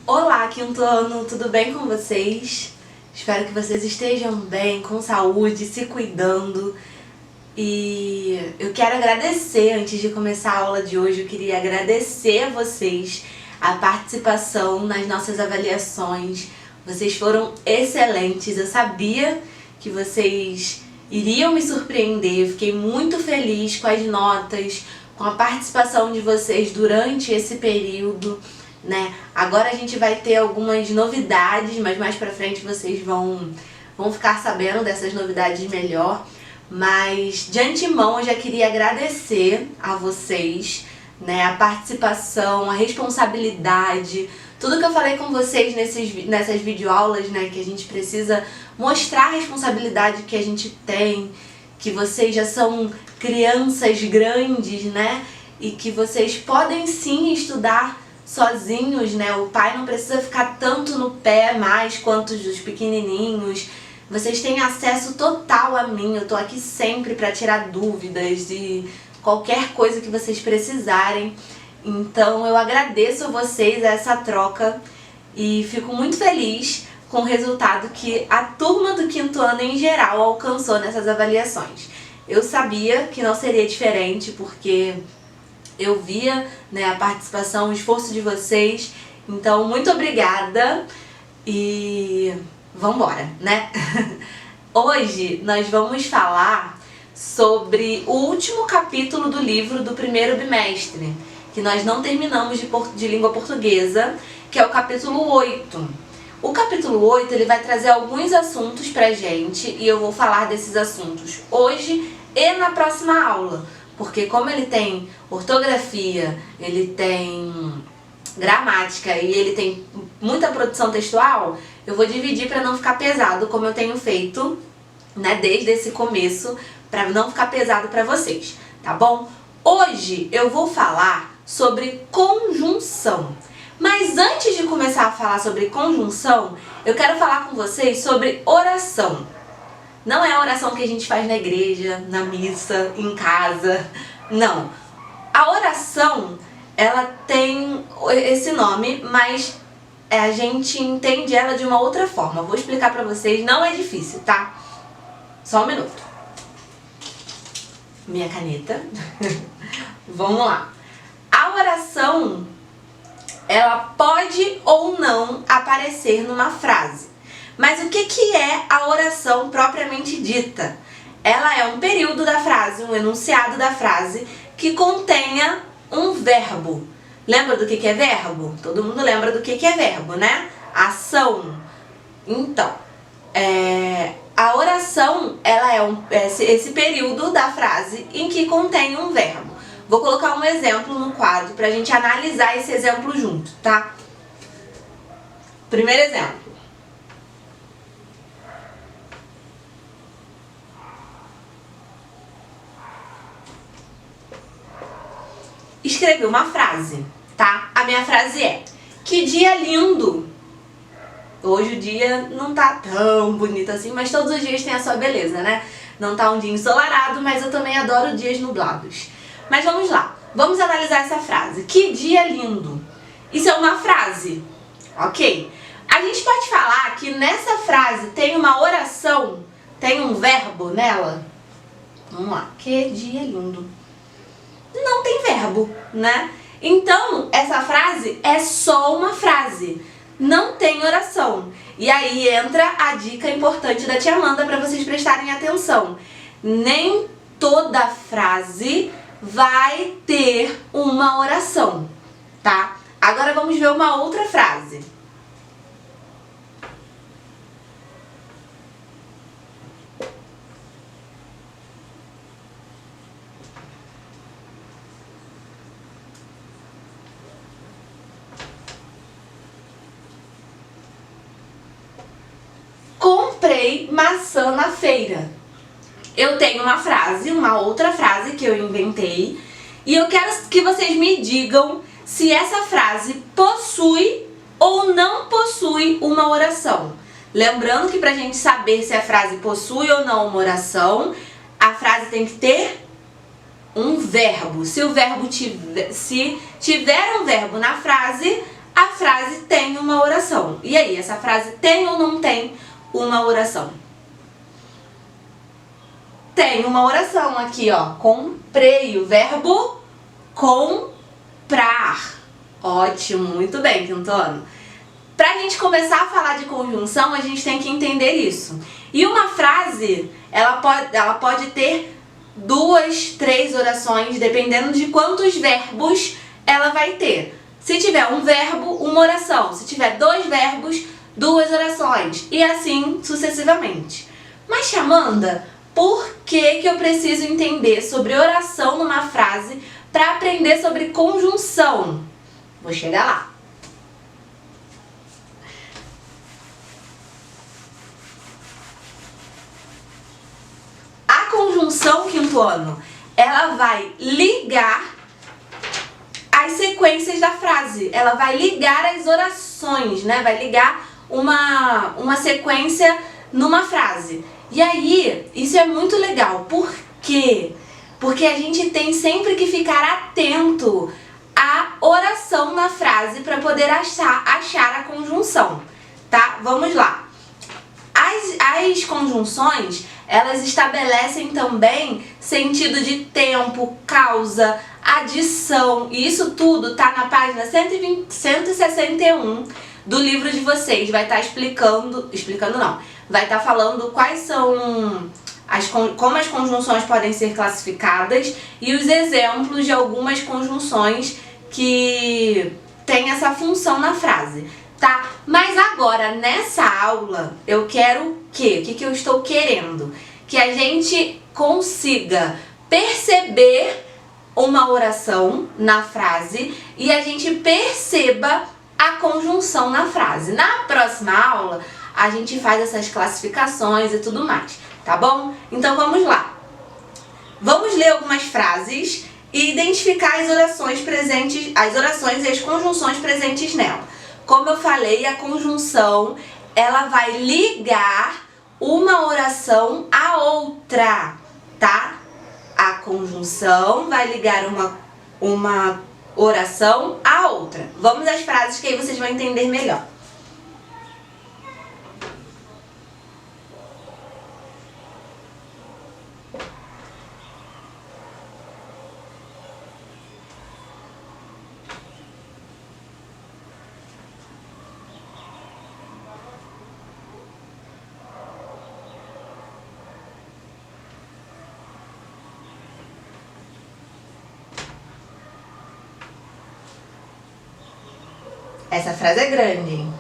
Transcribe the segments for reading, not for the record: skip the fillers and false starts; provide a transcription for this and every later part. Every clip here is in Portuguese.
Olá, quinto ano, tudo bem com vocês? Espero que vocês estejam bem, com saúde, se cuidando. E eu quero agradecer, antes de começar a aula de hoje, eu queria agradecer a vocês a participação nas nossas avaliações. Vocês foram excelentes, eu sabia que vocês iriam me surpreender, eu fiquei muito feliz com as notas, com a participação de vocês durante esse período, né? Agora a gente vai ter algumas novidades, mas mais pra frente vocês vão ficar sabendo dessas novidades melhor. Mas de antemão eu já queria agradecer a vocês, né, a participação, a responsabilidade, tudo que eu falei com vocês nessas videoaulas, né, que a gente precisa mostrar a responsabilidade que a gente tem, que vocês já são crianças grandes, né, e que vocês podem sim estudar sozinhos, né, o pai não precisa ficar tanto no pé mais quanto os pequenininhos. Vocês têm acesso total a mim, eu tô aqui sempre para tirar dúvidas e qualquer coisa que vocês precisarem. Então eu agradeço a vocês essa troca e fico muito feliz com o resultado que a turma do quinto ano em geral alcançou nessas avaliações. Eu sabia que não seria diferente porque eu via, né, a participação, o esforço de vocês. Então muito obrigada e vambora, né? Hoje nós vamos falar sobre o último capítulo do livro do primeiro bimestre, que nós não terminamos de língua portuguesa, que é o capítulo 8. O capítulo 8 ele vai trazer alguns assuntos pra gente e eu vou falar desses assuntos hoje e na próxima aula, porque como ele tem ortografia, ele tem gramática e ele tem muita produção textual, eu vou dividir para não ficar pesado, como eu tenho feito, né, desde esse começo, para não ficar pesado para vocês, tá bom? Hoje eu vou falar sobre conjunção. Mas antes de começar a falar sobre conjunção, eu quero falar com vocês sobre oração. Não é a oração que a gente faz na igreja, na missa, em casa, não. A oração, ela tem esse nome, mas a gente entende ela de uma outra forma. Vou explicar pra vocês, não é difícil, tá? Só um minuto. Minha caneta. Vamos lá. A oração, ela pode ou não aparecer numa frase. Mas o que é a oração propriamente dita? Ela é um período da frase, um enunciado da frase que contenha um verbo. Lembra do que é verbo? Todo mundo lembra do que é verbo, né? Ação. Então, a oração, ela é esse período da frase em que contém um verbo. Vou colocar um exemplo no quadro pra gente analisar esse exemplo junto, tá? Primeiro exemplo. Escrevi uma frase, tá? A minha frase é: que dia lindo! Hoje o dia não tá tão bonito assim, mas todos os dias têm a sua beleza, né? Não tá um dia ensolarado, mas eu também adoro dias nublados. Mas vamos lá, vamos analisar essa frase. Que dia lindo! Isso é uma frase, ok? A gente pode falar que nessa frase tem uma oração, tem um verbo nela? Vamos lá, que dia lindo! Não tem verbo, né? Então, essa frase é só uma frase, não tem oração. E aí entra a dica importante da tia Amanda para vocês prestarem atenção. Nem toda frase vai ter uma oração, tá? Agora vamos ver uma outra frase. Comprei maçã na feira. Eu tenho uma frase, uma outra frase que eu inventei, e eu quero que vocês me digam se essa frase possui ou não possui uma oração. Lembrando que pra gente saber se a frase possui ou não uma oração, a frase tem que ter um verbo. Se tiver um verbo na frase, a frase tem uma oração. E aí, essa frase tem ou não tem uma oração? Tem uma oração aqui, ó. Comprei, o verbo comprar. Ótimo, muito bem, Quintono. Pra gente começar a falar de conjunção, a gente tem que entender isso. E uma frase, ela pode ter 2, 3 orações, dependendo de quantos verbos ela vai ter. Se tiver um verbo, uma oração. Se tiver 2 verbos, 2 orações. E assim sucessivamente. Mas, Amanda, por que eu preciso entender sobre oração numa frase para aprender sobre conjunção? Vou chegar lá. A conjunção, Quintono, ela vai ligar as sequências da frase. Ela vai ligar as orações, né? Vai ligar uma sequência numa frase. E aí, isso é muito legal. Por quê? Porque a gente tem sempre que ficar atento à oração na frase para poder achar a conjunção, tá? Vamos lá. As conjunções, elas estabelecem também sentido de tempo, causa, adição, e isso tudo tá na página 161 do livro de vocês. Vai estar vai estar falando quais são como as conjunções podem ser classificadas e os exemplos de algumas conjunções que têm essa função na frase, tá? Mas agora, nessa aula, eu quero o quê? O que eu estou querendo? Que a gente consiga perceber uma oração na frase e a gente perceba a conjunção na frase. Na próxima aula, a gente faz essas classificações e tudo mais, tá bom? Então vamos lá. Vamos ler algumas frases e identificar as orações e as conjunções presentes nela. Como eu falei, a conjunção, ela vai ligar uma oração à outra, tá? A conjunção vai ligar uma oração à outra. Vamos às frases que aí vocês vão entender melhor. Essa frase é grande, hein?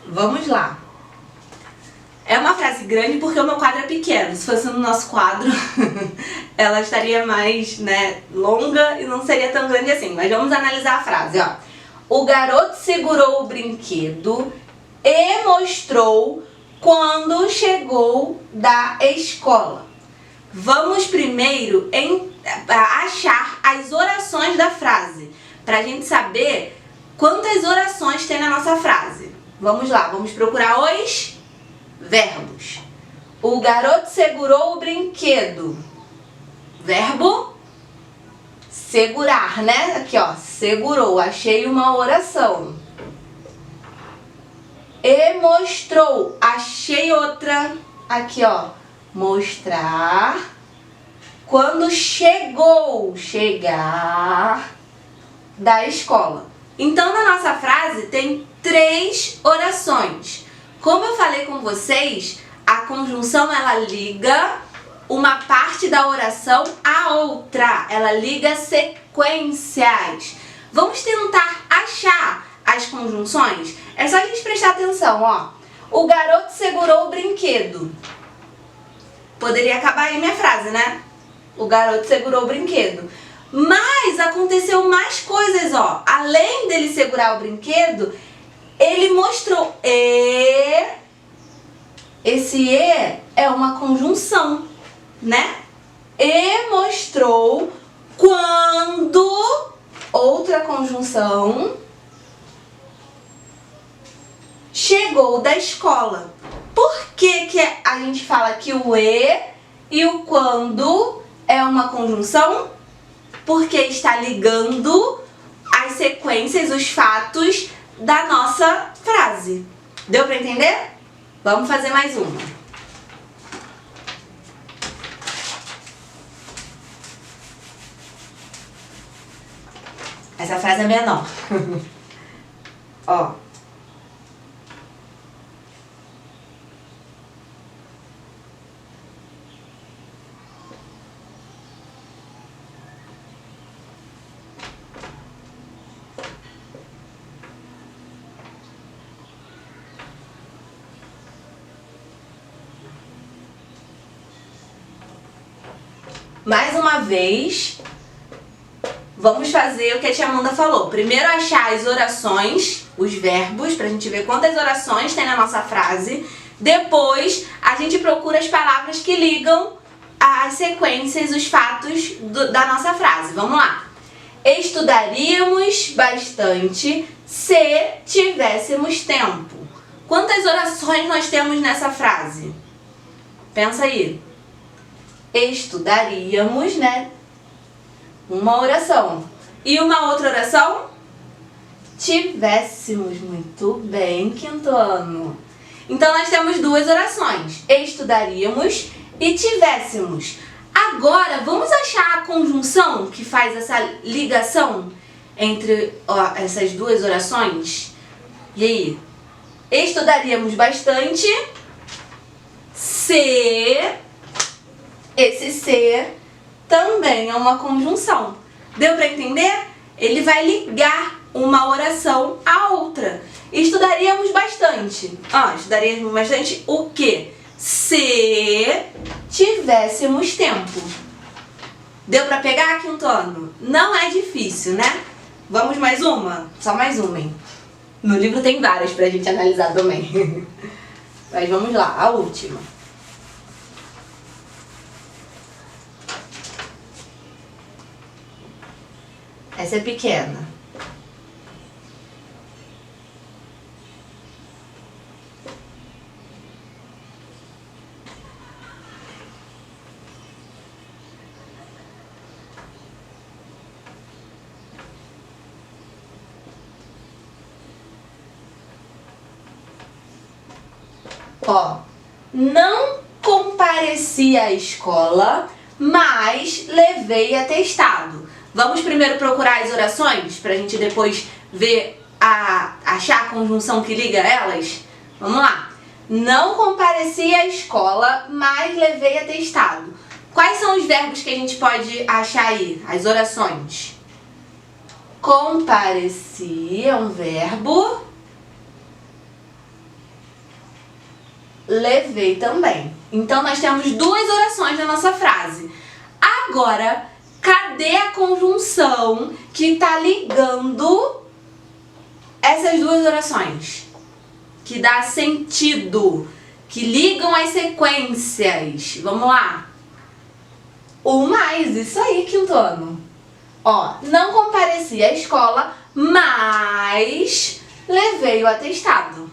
Vamos lá. É uma frase grande porque o meu quadro é pequeno. Se fosse no nosso quadro, ela estaria mais, longa e não seria tão grande assim. Mas vamos analisar a frase, ó. O garoto segurou o brinquedo e mostrou quando chegou da escola. Vamos primeiro achar as orações da frase, pra gente saber quantas orações tem na nossa frase. Vamos lá, vamos procurar os verbos. O garoto segurou o brinquedo. Verbo segurar, né? Aqui, ó, segurou. Achei uma oração. E mostrou. Achei outra. Aqui, ó. Mostrar. Quando chegou. Chegar da escola. Então, na nossa frase tem 3 orações. Como eu falei com vocês, a conjunção ela liga uma parte da oração à outra. Ela liga sequências. Vamos tentar achar as conjunções? É só a gente prestar atenção, ó. O garoto segurou o brinquedo. Poderia acabar aí minha frase, né? O garoto segurou o brinquedo. Mas aconteceu mais coisas, ó. Além dele segurar o brinquedo, ele mostrou. Esse E é uma conjunção, né? E mostrou quando, outra conjunção, chegou da escola. Por que a gente fala que o E E o quando é uma conjunção porque está ligando as sequências, os fatos da nossa frase. Deu pra entender? Vamos fazer mais uma. Essa frase é menor. Ó. Mais uma vez, vamos fazer o que a tia Amanda falou. Primeiro achar as orações, os verbos, pra gente ver quantas orações tem na nossa frase. Depois, a gente procura as palavras que ligam as sequências, os fatos da nossa frase. Vamos lá. Estudaríamos bastante se tivéssemos tempo. Quantas orações nós temos nessa frase? Pensa aí. Estudaríamos, né? Uma oração. E uma outra oração? Tivéssemos. Muito bem, quinto ano. Então, nós temos duas orações. Estudaríamos e tivéssemos. Agora, vamos achar a conjunção que faz essa ligação entre essas duas orações? E aí? Estudaríamos bastante se... Esse se também é uma conjunção. Deu pra entender? Ele vai ligar uma oração à outra. Estudaríamos bastante. Estudaríamos bastante o quê? Se tivéssemos tempo. Deu pra pegar, quinto ano? Não é difícil, né? Vamos mais uma? Só mais uma, hein? No livro tem várias pra gente analisar também. Mas vamos lá, a última. Essa é pequena. Ó, não compareci à escola, mas levei atestado. Vamos primeiro procurar as orações, pra gente depois ver achar a conjunção que liga elas? Vamos lá. Não compareci à escola, mas levei atestado. Quais são os verbos que a gente pode achar aí? As orações. Compareci é um verbo. Levei também. Então, nós temos duas orações na nossa frase. Agora, cadê a conjunção que está ligando essas duas orações? Que dá sentido, que ligam as sequências. Vamos lá. O mais, isso aí, quinto ano. Ó, não compareci à escola, mas levei o atestado.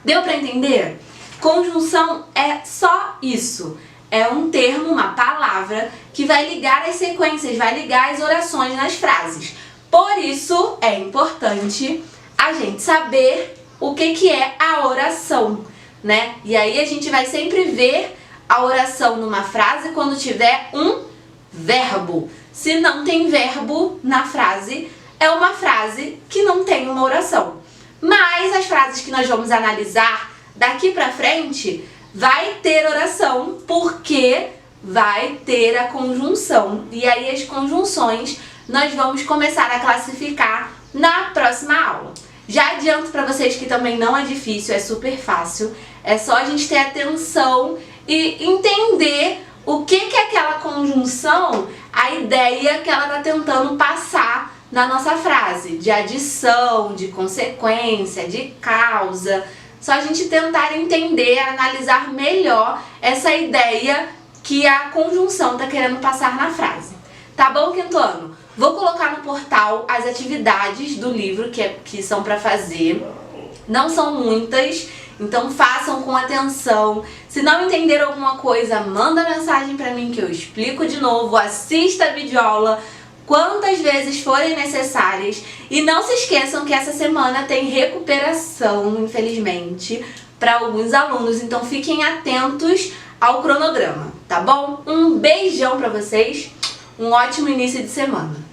Deu para entender? Conjunção é só isso. É um termo, uma palavra que vai ligar as sequências, vai ligar as orações nas frases. Por isso é importante a gente saber o que é a oração, né? E aí a gente vai sempre ver a oração numa frase quando tiver um verbo. Se não tem verbo na frase, é uma frase que não tem uma oração. Mas as frases que nós vamos analisar daqui pra frente vai ter oração porque vai ter a conjunção. E aí as conjunções nós vamos começar a classificar na próxima aula. Já adianto pra vocês que também não é difícil, é super fácil. É só a gente ter atenção e entender o que é aquela conjunção, a ideia que ela tá tentando passar na nossa frase. De adição, de consequência, de causa. Só a gente tentar entender, analisar melhor essa ideia que a conjunção está querendo passar na frase. Tá bom, quinto ano? Vou colocar no portal as atividades do livro que são para fazer. Não são muitas Então façam com atenção. Se não entenderam alguma coisa, manda mensagem pra mim que eu explico de novo. Assista a videoaula quantas vezes forem necessárias. E não se esqueçam que essa semana tem recuperação, infelizmente, para alguns alunos. Então fiquem atentos ao cronograma, tá bom? Um beijão pra vocês, um ótimo início de semana.